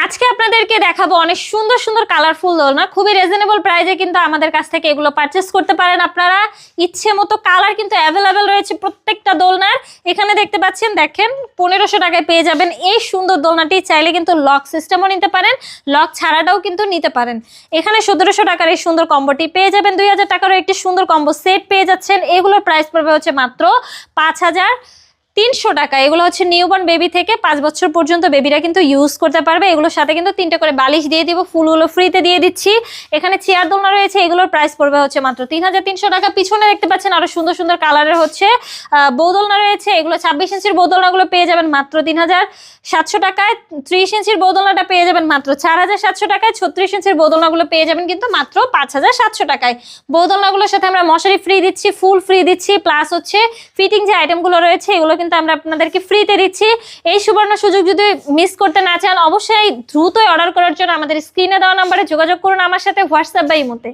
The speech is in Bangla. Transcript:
আজকে আপনাদেরকে দেখাবো অনেক সুন্দর সুন্দর কালারফুল দোলনা, খুবই রিজনেবল প্রাইসে কিন্তু আমাদের কাছ থেকে এগুলো পারচেস করতে পারেন আপনারা। ইচ্ছে মতো কালার কিন্তু অ্যাভেলেবেল রয়েছে প্রত্যেকটা দোলনার। এখানে দেখতে পাচ্ছেন, দেখেন 1500 টাকায় পেয়ে যাবেন এই সুন্দর দোলনাটি। চাইলে কিন্তু লক সিস্টেমও নিতে পারেন, লক ছাড়াটাও কিন্তু নিতে পারেন। এখানে 1700 টাকার এই সুন্দর কম্বোটি পেয়ে যাবেন। 2000 টাকারও একটি সুন্দর কম্বো সেট পেয়ে যাচ্ছেন। এগুলোর প্রাইস পড়বে হচ্ছে মাত্র 5300 টাকা। এগুলো হচ্ছে নিউবর্ন বেবি থেকে 5 বছর পর্যন্ত বেবিরা কিন্তু ইউজ করতে পারবে। এগুলোর সাথে কিন্তু 3টে করে বালিশ দিয়ে দিব, ফুলগুলো ফ্রিতে দিয়ে দিচ্ছি। এখানে চেয়ার দোলনা রয়েছে, এগুলোর প্রাইস পড়বে হচ্ছে মাত্র 3300 টাকা। পিছনে দেখতে পাচ্ছেন আরো সুন্দর সুন্দর কালারের হচ্ছে বৌদোলনা রয়েছে। এগুলো 26 ইঞ্চির বৌদোলনাগুলো পেয়ে যাবেন মাত্র 3700 টাকায়। 30 ইঞ্চির বৌদোলনাটা পেয়ে যাবেন মাত্র 4700 টাকায়। 36 ইঞ্চির বৌদোলনাগুলো পেয়ে যাবেন কিন্তু মাত্র 5700 টাকায়। বৌদোলনাগুলোর সাথে আমরা মশারি ফ্রি দিচ্ছি, ফুল ফ্রি দিচ্ছি, প্লাস হচ্ছে ফিটিং যে আইটেমগুলো রয়েছে এগুলো কিন্তু আমরা আপনাদেরকে ফ্রিতে দিচ্ছি। এই সুবর্ণ সুযোগ যদি মিস করতে না চান, অবশ্যই দ্রুতই অর্ডার করার জন্য আমাদের স্ক্রিনে দেওয়া নম্বরে যোগাযোগ করুন আমার সাথে, হোয়াটসঅ্যাপ বা ইমোতে।